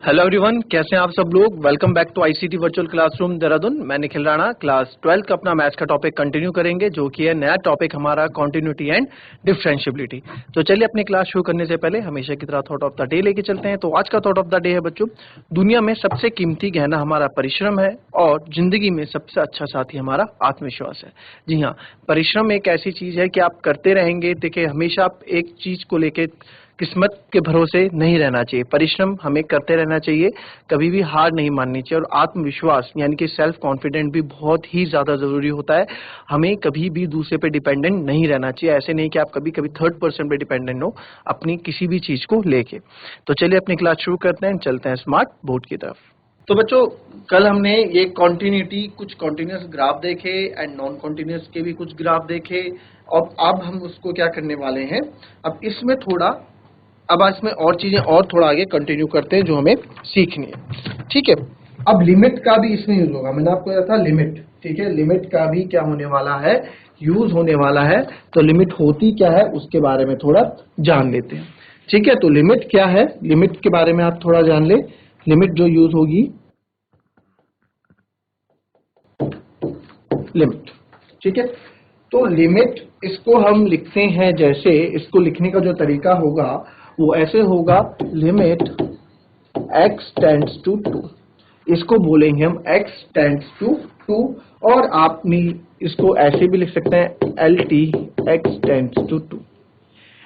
Hello everyone, कैसे हैं आप सब लोग। Welcome back to ICT virtual classroom Dehradun. मैं निखिल राणा क्लास 12 का अपना मैथ्स का टॉपिक कंटिन्यू करेंगे, जो कि है नया टॉपिक हमारा कॉन्टिन्यूटी एंड डिफरेंशिएबिलिटी। तो चलिए अपनी क्लास शुरू करने से पहले हमेशा की तरह थॉट ऑफ द डे लेके चलते हैं। तो आज का थॉट ऑफ द डे है बच्चों, दुनिया में सबसे कीमती गहना हमारा परिश्रम है और जिंदगी में सबसे अच्छा साथी हमारा आत्मविश्वास है। जी हाँ, परिश्रम एक ऐसी चीज है कि आप करते रहेंगे। देखिए, हमेशा आप एक चीज को लेके किस्मत के भरोसे नहीं रहना चाहिए। परिश्रम हमें करते रहना चाहिए, कभी भी हार नहीं माननी चाहिए। और आत्मविश्वास यानी कि सेल्फ कॉन्फिडेंट भी बहुत ही ज्यादा जरूरी होता है। हमें कभी भी दूसरे पे डिपेंडेंट नहीं रहना चाहिए। ऐसे नहीं कि आप कभी कभी थर्ड पर्सन पे डिपेंडेंट हो अपनी किसी भी चीज को लेके। तो चलिए अपनी क्लास शुरू करते हैं, चलते हैं स्मार्ट बोर्ड की तरफ। तो बच्चों, कल हमने ये कॉन्टिन्यूटी, कुछ कॉन्टिन्यूस ग्राफ देखे एंड नॉन कॉन्टिन्यूस के भी कुछ ग्राफ देखे। और अब हम उसको क्या करने वाले हैं, अब इसमें और चीजें और थोड़ा आगे कंटिन्यू करते हैं जो हमें सीखनी है। ठीक है, अब लिमिट का भी इसमें यूज होगा। मैंने आपको कहा था लिमिट, ठीक है, लिमिट का भी क्या होने वाला है, यूज होने वाला है। तो लिमिट होती क्या है उसके बारे में थोड़ा जान लेते हैं। ठीक है, तो लिमिट क्या है, लिमिट के बारे में आप थोड़ा जान ले। लिमिट जो यूज होगी, लिमिट, ठीक है। तो लिमिट इसको हम लिखते हैं, जैसे इसको लिखने का जो तरीका होगा वो ऐसे होगा, लिमिट x टेंड्स टू 2। इसको बोलेंगे हम x टेंड्स टू 2। और आप इसको ऐसे भी लिख सकते हैं, LT x टेंड्स टू 2।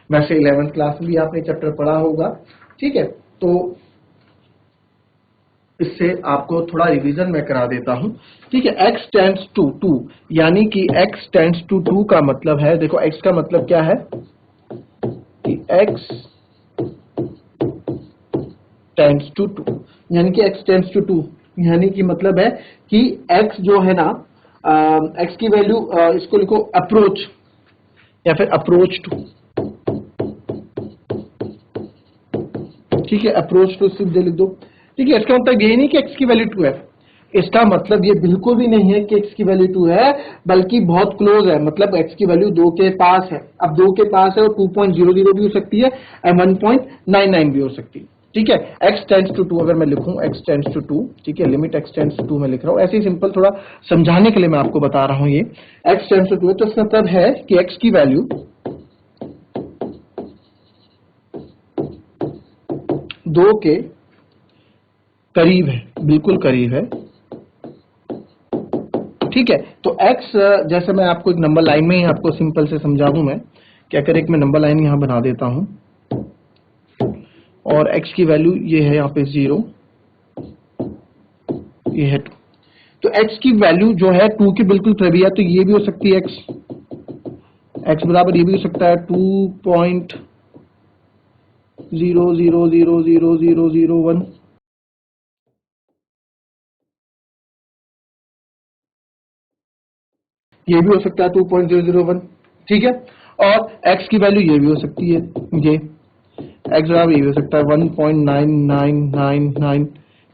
वैसे 11th क्लास में भी आपने चैप्टर पढ़ा होगा। ठीक है, तो इससे आपको थोड़ा रिवीजन मैं करा देता हूं। ठीक है, x टेंड्स टू 2 यानी कि x टेंड्स टू 2 का मतलब है, देखो x का मतलब क्या है कि x टेंड्स टू 2 यानी कि x टेंड्स टू 2 यानी कि मतलब है कि x जो है ना, x की वैल्यू, इसको लिखो अप्रोच या फिर अप्रोच टू। ठीक है, अप्रोच टू सीधे लिख दो। ठीक है, इसका मतलब ये नहीं कि x की वैल्यू 2 है। इसका मतलब ये बिल्कुल भी नहीं है कि x की वैल्यू 2 है, बल्कि बहुत क्लोज है। मतलब x की वैल्यू 2 के पास है। अब 2 के पास है और 2.00 भी हो सकती है और 1.99 भी हो सकती है। ठीक है, x टेंड्स टू 2 अगर मैं लिखूं, x टेंड्स टू 2, ठीक है, लिमिट x टेंड्स टू 2 में लिख रहा हूं। ऐसे ही सिंपल थोड़ा समझाने के लिए मैं आपको बता रहा हूं। ये x टेंड्स टू 2 है, तो इसका मतलब है कि x की वैल्यू 2 के करीब है, बिल्कुल करीब है। ठीक है, तो x, जैसे मैं आपको एक नंबर लाइन में ही आपको सिंपल से समझा दूं, मैं क्या करें, एक मैं नंबर लाइन यहां बना देता हूं और x की वैल्यू ये है यहाँ पे 0, ये है 2। तो x की वैल्यू जो है 2 की बिल्कुल करीब है, तो ये भी हो सकती है x बराबर ये भी हो सकता है 2.00000001। ये भी हो सकता है 2.001। ठीक है, और x की वैल्यू ये भी हो सकती है, ये x बराबर ये भी हो सकता है 1.9999।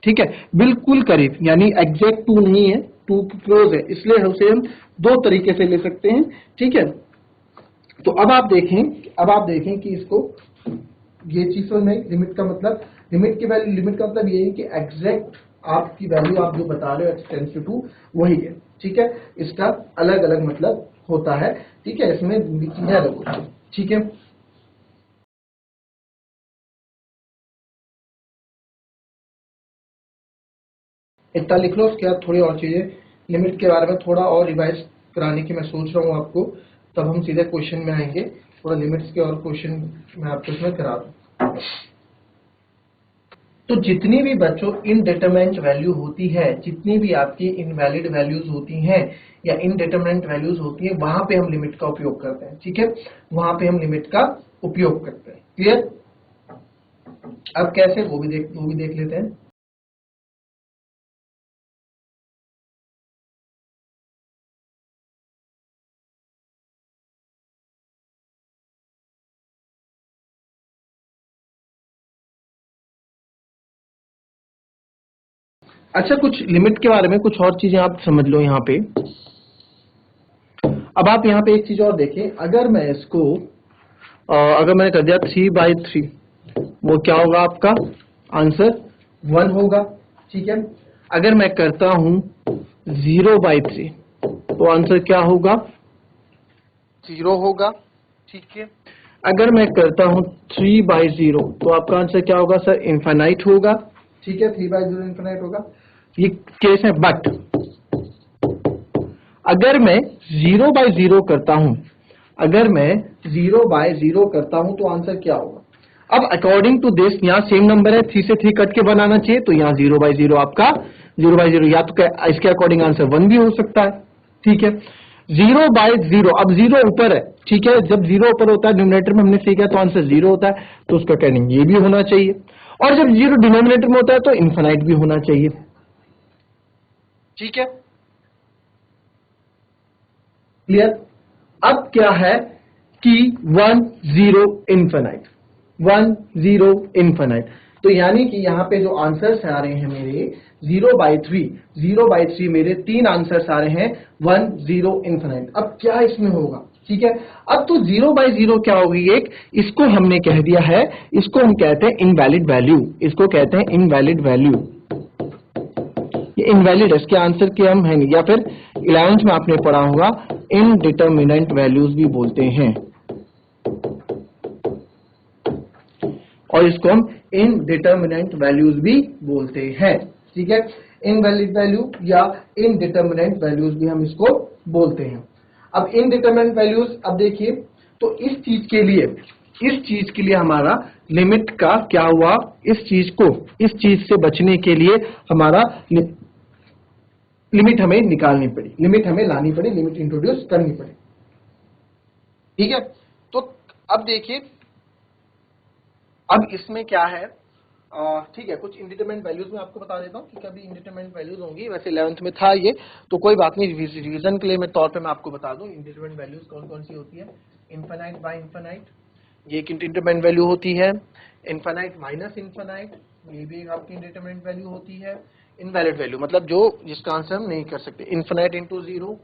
ठीक है, बिल्कुल करीब, यानी एग्जैक्ट 2 नहीं है, 2 क्लोज है, इसलिए उसे हम दो तरीके से ले सकते हैं। ठीक है, तो अब आप देखें कि इसको, ये चीज में लिमिट का मतलब, लिमिट की वैल्यू, लिमिट का मतलब ये है कि एग्जैक्ट आपकी वैल्यू आप जो बता रहे हो x टेंड्स टू 2 वही है। ठीक है, इसका अलग अलग मतलब होता है। ठीक है, इसमें चीजें अलग होती है। ठीक है, इतना लिख लो। उसके बाद थोड़ी और चीजें लिमिट के बारे में थोड़ा और रिवाइज कराने की मैं सोच रहा हूँ आपको, तब हम सीधे क्वेश्चन में आएंगे। थोड़ा लिमिट्स के और क्वेश्चन मैं आपको इसमें करा दूं। तो जितनी भी बच्चों इनडिटरमिनेंट वैल्यू होती है, जितनी भी आपकी इनवैलिड वैल्यूज होती हैं या इनडिटरमिनेंट वैल्यूज होती है, वहां पे हम लिमिट का उपयोग करते हैं। ठीक है, वहां पे हम लिमिट का उपयोग करते हैं। क्लियर? अब कैसे, वो भी देख लेते हैं। अच्छा, कुछ लिमिट के बारे में कुछ और चीजें आप समझ लो यहाँ पे। अब आप यहाँ पे एक चीज और देखें, अगर मैं इसको अगर मैंने कर दिया 3/3, वो क्या होगा आपका आंसर 1 होगा, ठीक है। अगर मैं करता हूं 0/3 तो आंसर क्या होगा? 0 होगा, ठीक है। अगर मैं करता हूं 3/0 तो आपका आंसर क्या होगा सर? इनफाइनाइट होगा, ठीक है। 3/0 इनफाइनाइट होगा, ये केस है। बट अगर मैं 0/0 करता हूं, अगर मैं 0/0 करता हूं तो आंसर क्या होगा? अब अकॉर्डिंग टू दिस यहां सेम नंबर है, 3 से 3 कट के बनाना चाहिए, तो यहां 0/0 आपका 0/0 या तो इसके अकॉर्डिंग आंसर 1 भी हो सकता है, ठीक है। 0/0, अब 0 ऊपर है, ठीक है। जब 0 ऊपर होता है डिनोमिनेटर में हमने सीखा तो आंसर 0 होता है, तो उसका अकॉर्डिंग ये भी होना चाहिए। और जब 0 डिनोमिनेटर में होता है तो इनफाइनाइट भी होना चाहिए, ठीक है। क्लियर? अब क्या है कि 1 0 इनफाइनाइट, 1 0 इनफाइनाइट, तो यानी कि यहां पे जो आंसर्स आ रहे हैं मेरे 0/3 मेरे 3 आंसर्स आ रहे हैं 1 0 इनफाइनाइट। अब क्या इसमें होगा, ठीक है। अब तो 0/0 क्या होगी? एक इसको हमने कह दिया है, इसको हम कहते हैं इनवैलिड वैल्यू, इसको कहते हैं इनवैलिड वैल्यू। ये इनवैलिड है, इसके आंसर के हम है नहीं, या फिर 11th में आपने पढ़ा होगा इनडिटरमिनेंट वैल्यूज भी बोलते हैं, और इसको हम इनडिटरमिनेंट वैल्यूज भी बोलते हैं, ठीक है। इनवैलिड वैल्यू या इनडिटरमिनेंट वैल्यूज भी हम इसको बोलते हैं। अब इनडिटरमिनेंट वैल्यूज, अब देखिए, तो इस चीज के लिए हमारा लिमिट का क्या हुआ? इस चीज से बचने के लिए हमारा लिमिट हमें निकालनी पड़ी, लिमिट हमें लानी पड़ी, लिमिट इंट्रोड्यूस करनी पड़ी, ठीक है। तो अब देखिए, अब इसमें क्या है, ठीक है, कुछ इंडिटरमिनेंट वैल्यूज में आपको बता देता हूँ कि कभी इंडिटरमिनेंट वैल्यूज होंगी। वैसे 11th में था ये, तो कोई बात नहीं, रिवीजन के लिए मैं तौर पे मैं आपको बता दूं इंडिटरमिनेंट वैल्यूज कौन कौन सी होती है। इनफाइनाइट बाय इनफाइनाइट, ये एक इंडिटरमिनेंट वैल्यू होती है। इनफाइनाइट माइनस इनफाइनाइट, ये भी एक आपकी इंडिटरमिनेंट वैल्यू होती है। इनवैलिड वैल्यू मतलब जो जिसका आंसर हम नहीं कर सकते। इनफाइनाइट इंटू 0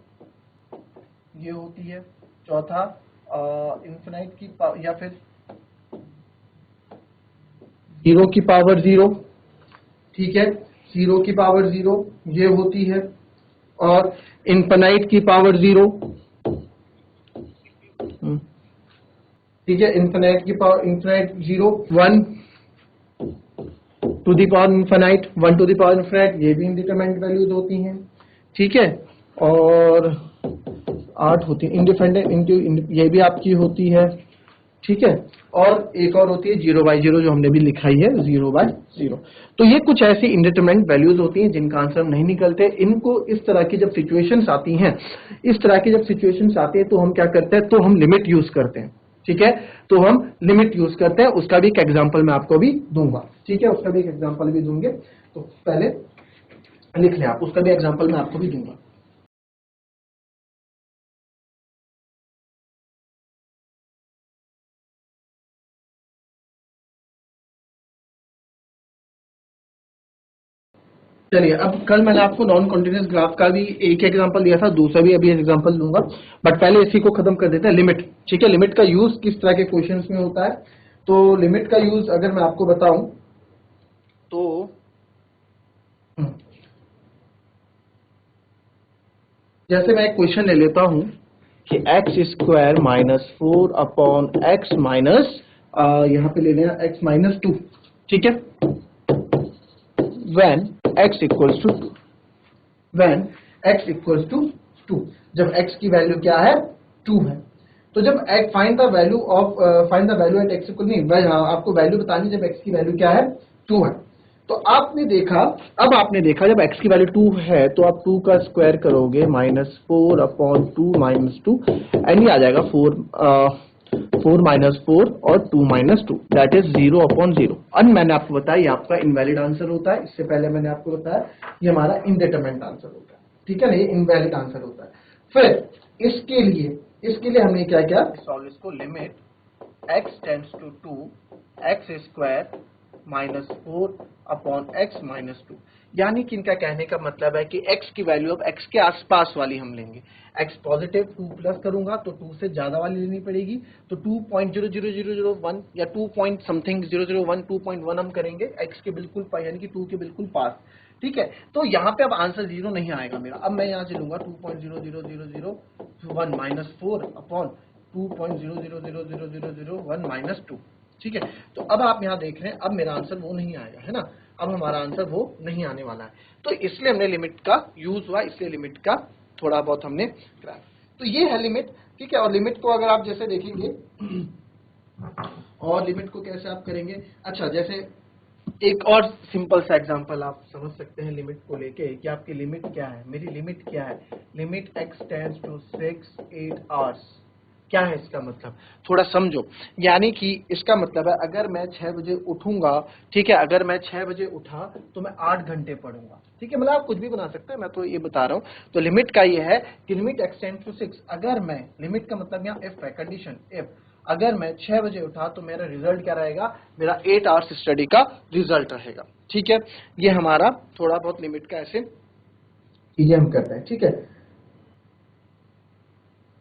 ये होती है। चौथा इनफाइनाइट की या फिर 0 की पावर 0, ठीक है, 0 की पावर 0 ये होती है। और इनफाइनाइट की पावर 0, ठीक है, इनफाइनाइट की power, infinite 0, 1 to the power infinite, 1 to the power infinite, ये भी इंडिटरमिनेंट वैल्यूज होती हैं, ठीक है। और 8 होती है इंडिपेंडेंट, ये भी आपकी होती है, ठीक है। और एक और होती है 0/0 जो हमने भी लिखाई है 0/0। तो ये कुछ ऐसी इंडिटरमिनेंट वैल्यूज होती हैं जिनका आंसर हम नहीं निकलते। इनको इस तरह की जब सिचुएशंस आती हैं, इस तरह की जब सिचुएशंस आती है तो हम क्या करते हैं, तो हम लिमिट यूज करते हैं, ठीक है। तो हम लिमिट यूज करते हैं, उसका भी एक एग्जाम्पल मैं आपको भी दूंगा, ठीक है, उसका भी एक एग्जाम्पल भी दूंगे। तो पहले लिख लें आप, उसका भी एग्जाम्पल मैं आपको भी दूंगा। चलिए, अब कल मैंने आपको नॉन कॉन्टिन्यूस ग्राफ का भी एक एग्जांपल दिया था, दूसरा भी अभी एग्जांपल दूंगा, बट पहले इसी को खत्म कर देते हैं। लिमिट, ठीक है, लिमिट का यूज किस तरह के क्वेश्चंस में होता है? तो लिमिट का यूज अगर मैं आपको बताऊं तो जैसे मैं एक क्वेश्चन ले लेता हूं कि x² -4 अपॉन x माइनस, यहां पे ले लेना x -2, ठीक है, when x equals to 2, when x equals to 2, जब x की वैल्यू क्या है, 2 है। तो जब find the value of, find the value at x equal, नहीं, आपको वैल्यू बतानी जब x की वैल्यू क्या है, 2 है। तो आपने देखा, अब आपने देखा जब x की वैल्यू 2 है तो आप 2 का स्क्वायर करोगे -4 अपॉन 2 -2, एंड ये आ जाएगा 4 -4 और 2 -2, दैट इज 0 अपॉन 0। अब मैंने आपको बताया ये आपका इनवैलिड आंसर होता है। इससे पहले मैंने आपको बताया ये हमारा इनडिटरमिनेंट आंसर होता है, ठीक है ना, ये इनवैलिड आंसर होता है। फिर इसके लिए हमने क्या सॉल्व इसको, limit x tends to 2 x² -4/x-2। यानी कि इनका कहने का मतलब है कि x की वैल्यू अब x के आसपास वाली हम लेंगे। x पॉजिटिव 2 प्लस करूंगा तो 2 से ज्यादा वाली लेनी पड़ेगी, तो 2.00001 या 2 पॉइंट समथिंग 001 2.1 हम करेंगे x के बिल्कुल यानी कि 2 के बिल्कुल पास। ठीक है, तो यहाँ पे अब आंसर 0 नहीं आएगा मेरा। अब मैं यहाँ से लूंगा 2.00001 -4/2.0000001 -2। ठीक है, तो अब आप यहाँ देख रहे हैं अब मेरा आंसर वो नहीं आएगा, है ना। अब हमारा आंसर वो नहीं आने वाला है, तो इसलिए हमने लिमिट का यूज हुआ, इसलिए लिमिट का थोड़ा बहुत हमने कराया। तो ये है लिमिट। ठीक है, और लिमिट को अगर आप जैसे देखेंगे और लिमिट को कैसे आप करेंगे, अच्छा जैसे एक और सिंपल सा एग्जांपल आप समझ सकते हैं लिमिट को लेके कि आपकी लिमिट क्या है। मेरी लिमिट क्या है, limit x tends to 6 8 hours. क्या है इसका मतलब, थोड़ा समझो। यानी कि इसका मतलब है अगर मैं 6 बजे उठूंगा, ठीक है, अगर मैं 6 बजे उठा तो मैं 8 घंटे पढ़ूंगा। ठीक है, मतलब आप कुछ भी बना सकते हैं, मैं तो ये बता रहा हूं। तो लिमिट का ये है कि लिमिट x टेंड्स टू 6, अगर मैं, लिमिट का मतलब यहाँ इफ है, कंडीशन इफ, अगर मैं 6 बजे उठा तो मेरा रिजल्ट क्या रहेगा, मेरा 8 आवर्स स्टडी का रिजल्ट रहेगा। ठीक है, ये हमारा थोड़ा बहुत लिमिट का ऐसे चीजें हम करते हैं। ठीक है,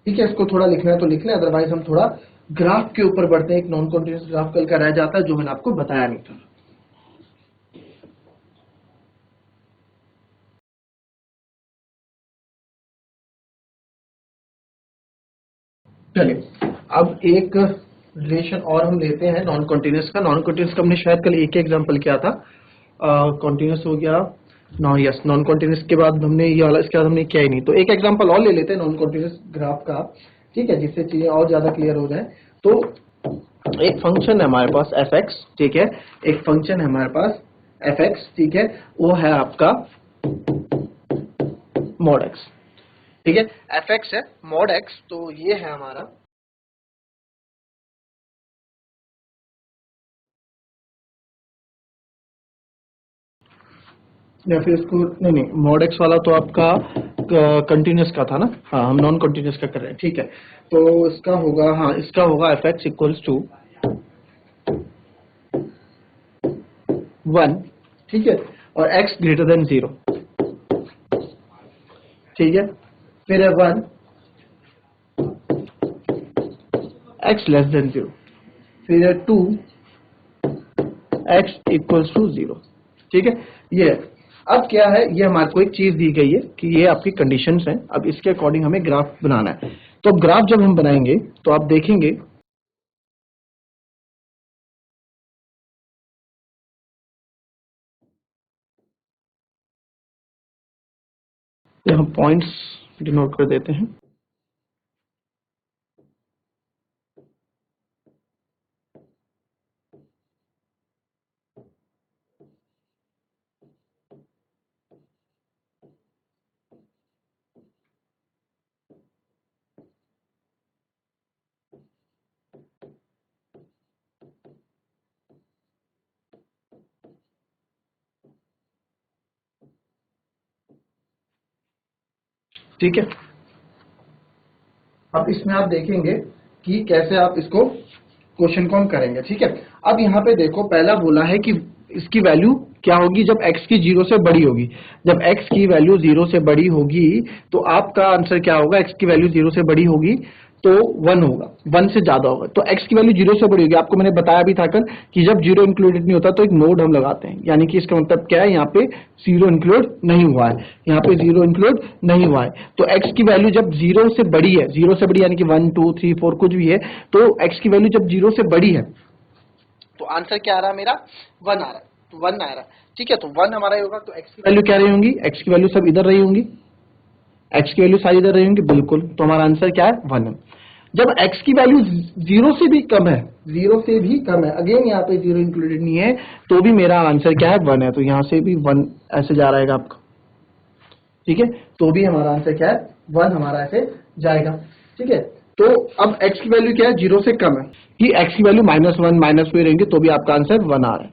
ठीक है, इसको थोड़ा लिखना है तो लिख लें, अदरवाइज हम थोड़ा ग्राफ के ऊपर बढ़ते हैं। एक नॉन कॉन्टिन्यूस ग्राफ कल का रह जाता है जो मैंने आपको बताया नहीं था। चलिए अब एक रिलेशन और हम लेते हैं नॉन कॉन्टिन्यूस का। नॉन कॉन्टिन्यूस का हमने शायद कल एक एग्जांपल किया था, कॉन्टिन्यूस हो गया यस, नॉन कॉन्टिन्यूस के बाद हमने ये वाला, इसके बाद हमने किया ही नहीं। तो एक एग्जांपल और ले लेते हैं नॉन कॉन्टिन्यूस ग्राफ का, ठीक है, जिससे चीजें और ज्यादा क्लियर हो जाए। तो एक फंक्शन है हमारे पास f(x), ठीक है, एक फंक्शन है हमारे पास f(x), ठीक है, वो है आपका mod x। ठीक है, f(x) है mod x, तो ये है हमारा या फिर इसको नहीं, mod x वाला तो आपका कंटिन्यूस का था ना। हाँ, हम नॉन कंटिन्यूस का कर रहे हैं। ठीक है, तो इसका होगा, हाँ इसका होगा f(x) इक्वल्स टू 1, ठीक है, और x ग्रेटर देन 0। ठीक है, फिर है 1, x लेस देन 0, फिर है 2, x इक्वल्स टू 0। ठीक है, ये है। अब क्या है, ये हमारे को एक चीज दी गई है कि ये आपकी कंडीशंस हैं, अब इसके अकॉर्डिंग हमें ग्राफ बनाना है। तो अब ग्राफ जब हम बनाएंगे तो आप देखेंगे हम पॉइंट्स डिनोट कर देते हैं। ठीक है, अब इसमें आप देखेंगे कि कैसे आप इसको क्वेश्चन को हम करेंगे। ठीक है, अब यहाँ पे देखो, पहला बोला है कि इसकी वैल्यू क्या होगी जब x की 0 से बड़ी होगी। जब x की वैल्यू 0 से बड़ी होगी तो आपका आंसर क्या होगा, x की वैल्यू 0 से बड़ी होगी तो 1 होगा, 1 से ज्यादा होगा। तो x की वैल्यू 0 से बड़ी होगी, आपको मैंने बताया भी था कल कि जब 0 इंक्लूडेड नहीं होता तो एक नोड हम लगाते हैं, यानी कि इसका मतलब क्या है, यहाँ पे 0 इंक्लूड नहीं हुआ है, यहाँ पे 0 इंक्लूड नहीं हुआ है। तो x की वैल्यू जब 0 से बड़ी है, 0 से बड़ी यानी कि 1 2 3 4 कुछ भी है, तो x की वैल्यू जब 0 से बड़ी है तो आंसर क्या आ रहा है मेरा, 1 आ रहा है, तो 1 आ रहा है। ठीक है, तो 1 हमारा होगा, तो x की वैल्यू क्या रही होंगी, x की वैल्यू सब इधर रही होंगी, x की वैल्यू सारी इधर रही होंगी, बिल्कुल। तो हमारा आंसर क्या है, 1 है। जब x की वैल्यू 0 से भी कम है, 0 से भी कम है, अगेन यहाँ पे 0 इंक्लूडेड नहीं है, तो भी मेरा आंसर क्या है, 1 है। तो यहाँ से भी 1 ऐसे जा रहेगा आपका। ठीक है, तो भी हमारा आंसर क्या है, 1 हमारा ऐसे जाएगा। ठीक है, तो अब x की वैल्यू क्या है, 0 से कम है, कि x की वैल्यू -1 -2 रहेंगे तो भी आपका आंसर 1 आ रहा है।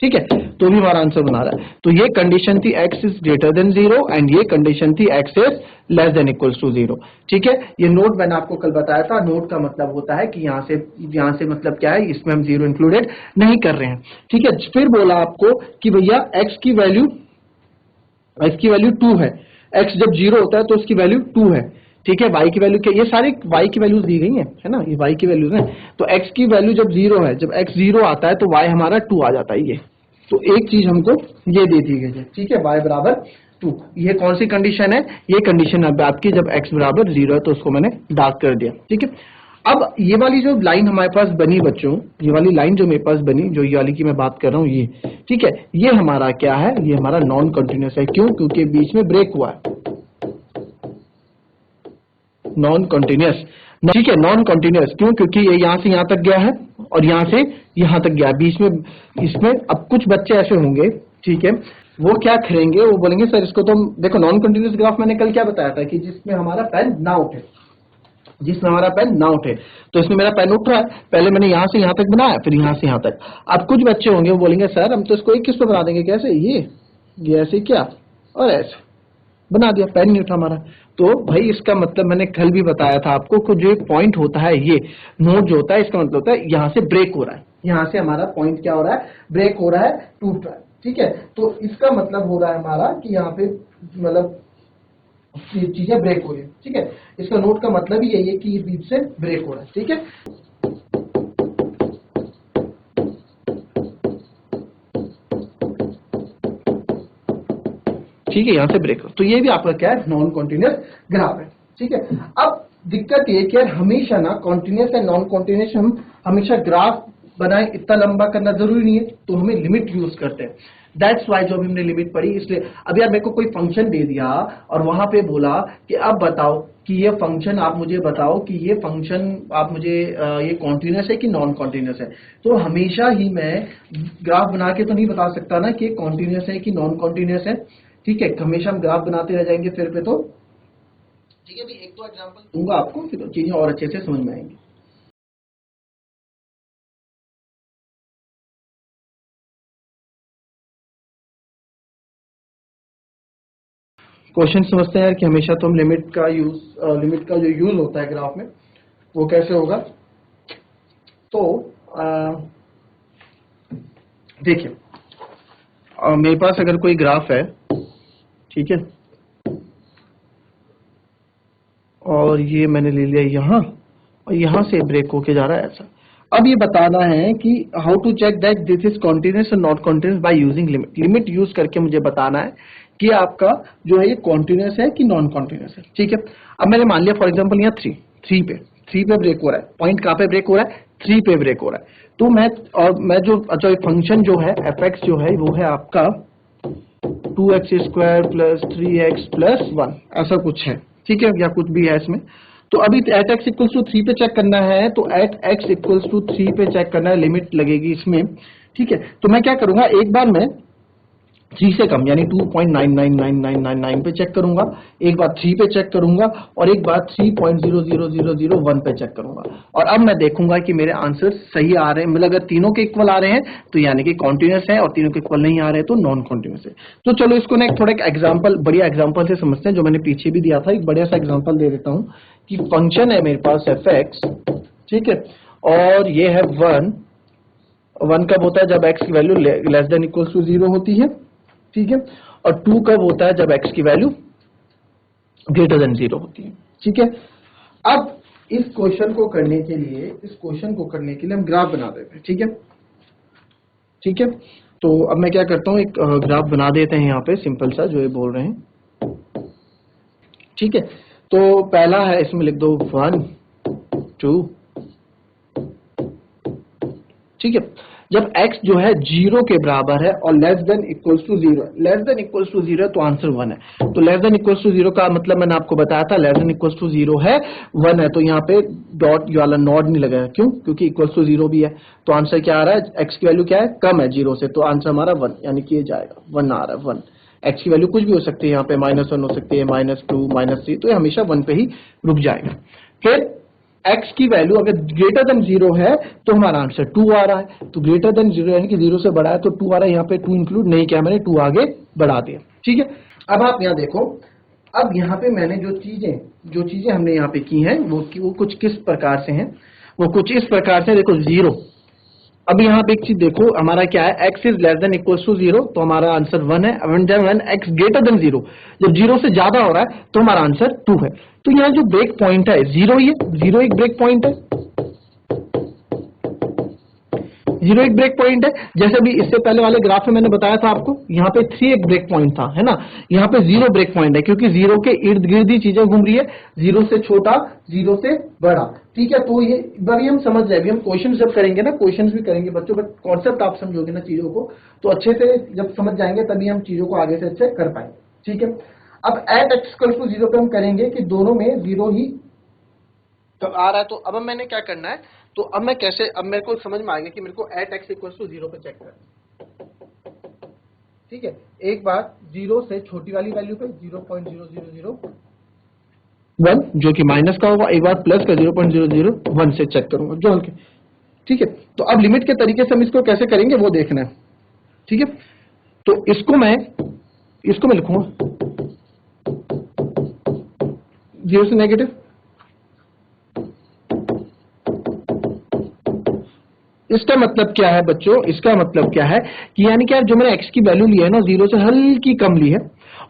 ठीक है, तो भी हमारा आंसर बना रहा है। तो ये कंडीशन थी x is greater than 0 and ये कंडीशन थी x is less than equals to 0। ठीक है, ये नोट मैंने आपको कल बताया था, नोट का मतलब होता है कि यहाँ से मतलब क्या है, इसमें हम 0 इंक्लूडेड नहीं कर रहे हैं। ठीक है, फिर बोला आपको कि भैया x की वैल्यू 2 है, x जब 0 होता है तो उसकी वैल्यू 2 है। ठीक है, y की वैल्यू क्या, ये सारी y की वैल्यूज दी गई है ना, ये y की वैल्यूज है। तो x की वैल्यू जब 0 है, जब x 0 आता है तो y हमारा 2 आ जाता है। ये तो एक चीज हमको ये दे दी गई है। ठीक है, y बराबर 2, ये कौन सी कंडीशन है, ये कंडीशन अब आपकी जब x बराबर 0 है, तो उसको मैंने डार्क कर दिया। ठीक है, अब ये वाली जो लाइन हमारे पास बनी बच्चों, ये वाली लाइन जो मेरे पास बनी, जो ये वाली की मैं बात कर रहा हूँ ये, ठीक है, ये हमारा क्या है, ये हमारा नॉन कंटिन्यूअस है। क्यों? क्योंकि बीच में ब्रेक हुआ है, नॉन कंटिन्यूअस। ठीक है, नॉन कंटिन्यूअस क्यों? क्योंकि ये यहां से यहां तक गया है और यहां से यहां तक गया, बीच में इसमें। अब कुछ बच्चे ऐसे होंगे, ठीक है, वो क्या करेंगे, वो बोलेंगे सर इसको तो देखो, नॉन कंटिन्यूअस ग्राफ मैंने कल क्या बताया था कि जिसमें हमारा पेन ना उठे, जिसमें हमारा पेन ना उठे। तो इसमें मेरा पेन उठ रहा है, पहले मैंने यहां से यहां तक बनाया, फिर यहां से यहां तक। अब कुछ बच्चे होंगे वो बोलेंगे सर हम तो इसको एक किस पे बना देंगे, कैसे, ये ऐसे क्या और ऐसे बना दिया, पेन नहीं उठा हमारा। तो भाई इसका मतलब मैंने कल भी बताया था आपको कि जो एक पॉइंट होता है, ये नोड जो होता है, इसका मतलब होता है यहां से ब्रेक हो रहा है, यहां से हमारा पॉइंट क्या हो रहा है, ब्रेक हो रहा है, टूट रहा है। ठीक है, तो इसका मतलब हो रहा है हमारा कि यहाँ पे मतलब चीजें ब्रेक हो रही है। ठीक है, इसका नोट का मतलब ही यही है कि ये बीच से ब्रेक हो रहा है। ठीक है, ठीक है, यहां से ब्रेक, तो ये भी आपका क्या है, नॉन कॉन्टिन्यूअस ग्राफ है। ठीक है, अब दिक्कत ये कि हमेशा ना कॉन्टिन्यूअस एंड नॉन कॉन्टिन्यूअस हम हमेशा ग्राफ बनाए, इतना लंबा करना जरूरी नहीं है, तो हमें लिमिट यूज करते हैं। दैट्स वाई जो भी हमने लिमिट पढ़ी, इसलिए अब यार मेरे को कोई फंक्शन दे दिया और वहां पे बोला कि अब बताओ कि ये फंक्शन, आप मुझे बताओ कि ये फंक्शन आप मुझे ये कॉन्टिन्यूअस है कि नॉन कॉन्टिन्यूअस है। तो हमेशा ही मैं ग्राफ बना के तो नहीं बता सकता ना कि कॉन्टिन्यूअस है कि नॉन कॉन्टिन्यूअस है। ठीक है, हमेशा हम ग्राफ बनाते रह जाएंगे फिर पे। तो ठीक है, भी एक दो एग्जांपल दूंगा आपको, फिर चीजें और अच्छे से समझ में आएंगी। क्वेश्चन समझते हैं यार कि हमेशा तो हम लिमिट का जो यूज होता है ग्राफ में वो कैसे होगा। तो देखिए, मेरे पास अगर कोई ग्राफ है, ठीक है, और ये मैंने ले लिया यहां, और यहां से ब्रेक होके जा रहा है ऐसा। अब ये बताना है कि how to check that this is continuous और not continuous by using limit. Limit use करके मुझे बताना है कि आपका जो है ये कॉन्टिन्यूअस है कि नॉन कॉन्टिन्यूअस है। ठीक है, अब मैंने मान लिया फॉर एग्जांपल यहाँ 3 पे ब्रेक हो रहा है, पॉइंट कहाँ पे ब्रेक हो रहा है, 3 पे ब्रेक हो रहा है। तो मैं जो फंक्शन जो है fx जो है वो है आपका 2x² प्लस 3x प्लस 1, ऐसा कुछ है। ठीक है, या कुछ भी है इसमें। तो अभी एट x इक्वल्स टू 3 पे चेक करना है, तो एट x इक्वल्स टू 3 पे चेक करना है, लिमिट लगेगी इसमें। ठीक है, तो मैं क्या करूंगा, एक बार मैं 3 से कम यानी 2.999999 पे चेक करूंगा, एक बार 3 पे चेक करूंगा, और एक बार 3.00001 पे चेक करूंगा। और अब मैं देखूंगा कि मेरे आंसर सही आ रहे हैं, मतलब अगर तीनों के इक्वल आ रहे हैं तो यानी कि कॉन्टिन्यूअस है, और तीनों के इक्वल नहीं आ रहे हैं तो नॉन कॉन्टिन्यूअस है। तो चलो इसको ना एक थोड़ा एक एग्जाम्पल, बढ़िया एग्जाम्पल से समझते हैं, जो मैंने पीछे भी दिया था। एक बढ़िया सा एग्जाम्पल दे देता हूं कि फंक्शन है मेरे पास fx, ठीक है, और ये है 1 कब होता है, जब x की value less than equals to 0 होती है। ठीक है, और 2 कब होता है, जब x की वैल्यू ग्रेटर देन 0 होती है। ठीक है, अब इस क्वेश्चन को करने के लिए हम ग्राफ बना देते हैं। ठीक है, ठीक है, तो अब मैं क्या करता हूं, एक ग्राफ बना देते हैं यहाँ पे, सिंपल सा जो ये बोल रहे हैं। ठीक है, तो पहला है, इसमें लिख दो 1 2। ठीक है, जब x जो है 0 के बराबर है और less than equals to 0, less than equals to 0 तो आंसर 1 है। तो लेस देन इक्वल्स टू 0 का मतलब मैंने आपको बताया था, लेस देन इक्वल्स टू 0 है, 1 है, तो यहाँ पे डॉट वाला नॉट नहीं लगेगा। क्यों? क्योंकि इक्वल्स टू 0 भी है। तो आंसर क्या आ रहा है, x की वैल्यू क्या है, कम है 0 से, तो आंसर हमारा 1, यानी कि ये जाएगा 1 आ रहा है 1। x की वैल्यू कुछ भी हो सकती है, यहाँ पे -1 हो सकती है, -2 -3, तो ये हमेशा 1 पे ही रुक जाएगा। फिर x की वैल्यू अगर ग्रेटर देन 0 है तो हमारा आंसर 2 आ रहा है। तो ग्रेटर देन 0 यानी कि 0 से बड़ा है तो 2 आ रहा है। यहाँ पे 2 इंक्लूड नहीं किया मैंने, 2 आगे बढ़ा दिया। ठीक है, अब आप यहाँ देखो, अब यहाँ पे मैंने जो चीजें हमने यहाँ पे की हैं वो कुछ किस प्रकार से हैं, वो कुछ इस प्रकार से। देखो 0, अब यहाँ पे एक चीज देखो, हमारा क्या है, x is less than equal to 0, तो हमारा आंसर 1 है। व्हेन x ग्रेटर देन 0, जब 0 से ज्यादा हो रहा है तो हमारा आंसर 2 है। तो यहाँ जो ब्रेक पॉइंट है 0 ही है, 0 एक ब्रेक पॉइंट है, 0 एक ब्रेक पॉइंट है। जैसे भी इससे पहले वाले ग्राफ में मैंने बताया था आपको, यहाँ पे 3 एक ब्रेक पॉइंट था, है ना। यहाँ पे 0 ब्रेक पॉइंट है क्योंकि 0 के इर्द गिर्द ही चीजें घूम रही है, 0 से छोटा 0 से बड़ा। ठीक है, तो ये बड़ी हम समझ रहे हैं। अभी हम क्वेश्चन जब करेंगे ना, क्वेश्चन भी करेंगे बच्चों, बट कॉन्सेप्ट आप समझोगे ना चीजों को, तो अच्छे से जब समझ जाएंगे तभी हम चीजों को आगे से अच्छे कर पाएंगे। ठीक है, अब एट x इक्वल टू 0 पे हम करेंगे कि दोनों में 0 ही तब आ रहा है। तो अब मैंने क्या करना है, तो अब मैं कैसे, अब मेरे को समझ में आएगा कि मेरे को एट x इक्वल टू 0 पे चेक करना है। ठीक है, एक बार 0 से छोटी वाली वैल्यू पे 0.0001 जो कि माइनस का होगा, एक बार प्लस का 0.001 से चेक करूंगा जो हल्के। ठीक है, तो अब लिमिट के तरीके से हम इसको कैसे करेंगे वो देखना है। ठीक है, तो इसको मैं लिखूंगा 0 से नेगेटिव, इसका मतलब क्या है बच्चों, इसका मतलब क्या है कि यानी कि जो मैंने x की वैल्यू ली है ना 0 से हल्की कम ली है,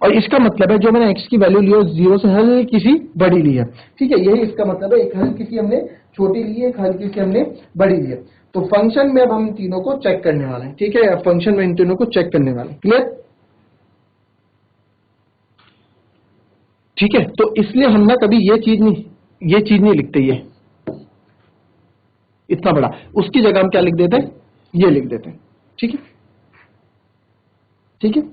और इसका मतलब है जो मैंने x की वैल्यू ली है 0 से हल्की सी बड़ी ली है। ठीक है, यही इसका मतलब है, एक हल्की सी हमने छोटी ली है, एक हल्की सी हमने बड़ी ली है। तो फंक्शन में अब हम तीनों को चेक करने वाले हैं। ठीक है, फंक्शन में इन तीनों को चेक करने वाले हैं। क्लियर? ठीक है, तो इसलिए हम ना कभी ये चीज नहीं लिखते, ये इतना बड़ा, उसकी जगह हम क्या लिख देते हैं, ये लिख देते हैं। ठीक है, ठीक है।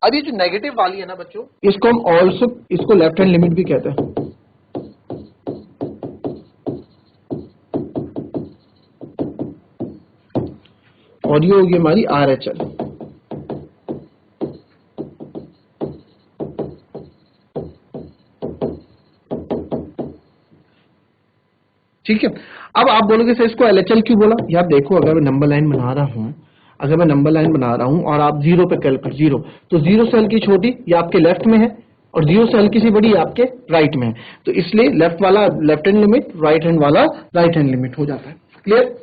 अब ये जो नेगेटिव वाली है ना बच्चों, इसको हम ऑल्सो, इसको लेफ्ट हैंड लिमिट भी कहते हैं। और ये होगी हमारी RHL। ठीक है, अब आप बोलोगे सर इसको LHL क्यों बोला? यार देखो, अगर मैं नंबर लाइन बना रहा हूं और आप 0 पे कैलकुलेट 0, तो 0 से हल्की छोटी ये आपके लेफ्ट में है और 0 से हल्की सी बड़ी ये आपके राइट में है। तो इसलिए लेफ्ट वाला left hand limit, right hand वाला राइट हैंड लिमिट हो जाता है। क्लियर?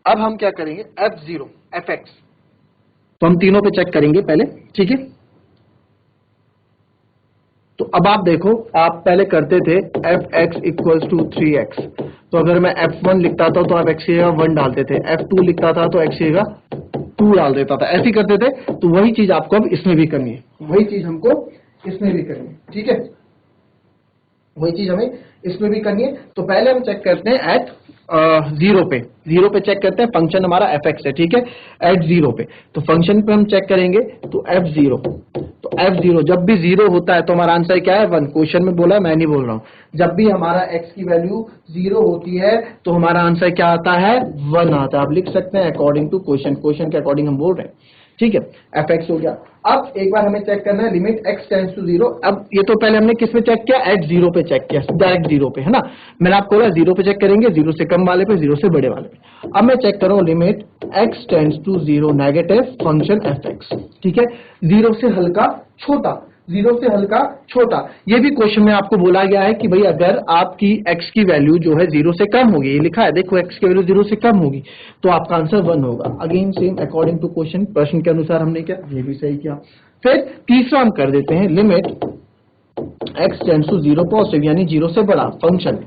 अब हम क्या करेंगे, F0 Fx, तो हम तीनों पे चेक करेंगे पहले। ठीक है, तो अब आप देखो, आप पहले करते थे Fx इक्वल्स टू 3x, तो अगर मैं F1 लिखता था तो आप x की जगह 1 डालते थे, F2 लिखता था तो x की जगह 2 डाल देता था, ऐसे ही करते थे। तो वही चीज आपको अब इसमें भी करनी है, वही चीज हमको इसमें भी करनी है। ठीक है, वही चीज हमें इसमें भी करनी है। तो पहले हम चेक करते हैं एट 0 पे चेक करते हैं, फंक्शन हमारा Fx है। ठीक है, एट 0 पे, तो फंक्शन पे हम चेक करेंगे तो F0, तो F0 जब भी 0 होता है तो हमारा आंसर क्या है, 1। क्वेश्चन में बोला है, मैं नहीं बोल रहा हूं। जब भी हमारा x की वैल्यू 0 होती है तो हमारा आंसर क्या आता है, 1 आता है। आप लिख सकते हैं अकॉर्डिंग टू क्वेश्चन के अकॉर्डिंग हम बोल रहे हैं। ठीक है, Fx हो गया। अब एक बार हमें चेक करना है लिमिट x टेंड्स टू 0। अब ये तो पहले हमने किस पे चेक किया, एट 0 पे चेक किया, डायरेक्ट 0 पे, है ना। मैंने आपको बोला 0 पे चेक करेंगे, 0 से कम वाले पे, 0 से बड़े वाले पे। अब मैं चेक कर रहा हूं limit x tends to 0 negative function Fx। ठीक है, 0 से हल्का छोटा, 0 से हल्का छोटा। ये भी क्वेश्चन में आपको बोला गया है कि भाई अगर आपकी x की वैल्यू जो है 0 से कम होगी, ये लिखा है देखो, x की वैल्यू 0 से कम होगी तो आपका आंसर 1 होगा। Again same according to question, प्रश्न के अनुसार हमने क्या, ये भी सही किया। फिर तीसरा हम कर देते हैं limit x tends to 0 positive, यानी 0 से बड़ा फंक्शन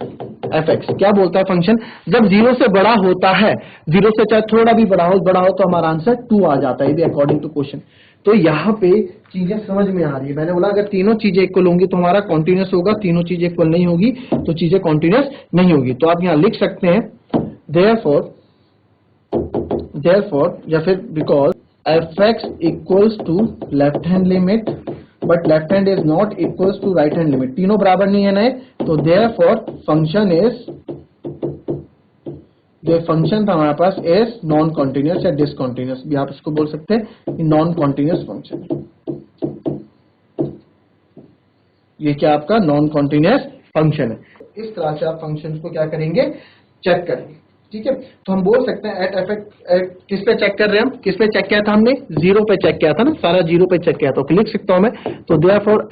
Fx। क्या बोलता है फंक्शन, जब 0 से बड़ा होता है, 0 से चाहे थोड़ा भी बड़ा हो तो हमारा आंसर 2 आ जाता है, ये भी अकॉर्डिंग टू क्वेश्चन। तो यहाँ पे चीजें समझ में आ रही है। मैंने बोला अगर तीनों चीजें इक्वल होंगी तो हमारा कॉन्टिन्यूस होगा, तीनों चीजें इक्वल नहीं होगी तो चीजें कॉन्टिन्यूस नहीं होगी। तो आप यहाँ लिख सकते हैं therefore या फिर because Fx equals to left hand limit but left hand is not equals to right hand limit, तीनों बराबर नहीं है ना, तो therefore फंक्शन इज जो फंक्शन था हमारे पास इज नॉन कॉन्टिन्यूस या डिसकॉन्टिन्यूस भी आप इसको बोल सकते हैं, नॉन कॉन्टिन्यूस फंक्शन। ये क्या आपका नॉन कॉन्टिन्यूस फंक्शन है। इस तरह से आप फंक्शन को क्या करेंगे, चेक करेंगे। ठीक है, तो हम बोल सकते हैं एट एफ किस पे चेक कर रहे हैं हम, किस पे चेक किया था हमने, जीरो पे चेक किया था ना, सारा जीरो पे चेक किया था, तो लिख सकता हूं मैं, तो therefore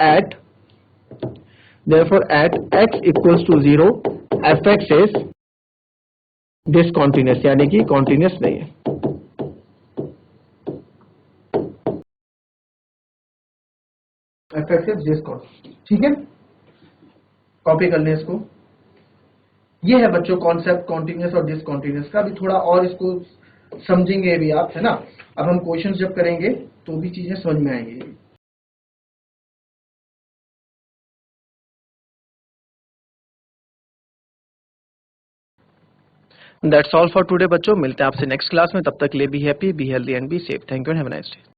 at x equals to 0 fx is discontinuous, यानी कि कॉन्टिन्यूस नहीं है। fx is discontinuous. ठीक है, कॉपी कर लें इसको। ये है बच्चों कॉन्सेप्ट कॉन्टिन्यूस और डिसकॉन्टिन्यूस का। अभी थोड़ा और इसको समझेंगे भी आप, है ना। अब हम क्वेश्चन जब करेंगे तो भी चीजें समझ में आएंगी। दैट्स ऑल फॉर टुडे बच्चों, मिलते हैं आपसे नेक्स्ट क्लास में, तब तक के लिए be happy, be healthy and be safe. Thank you and have a nice day.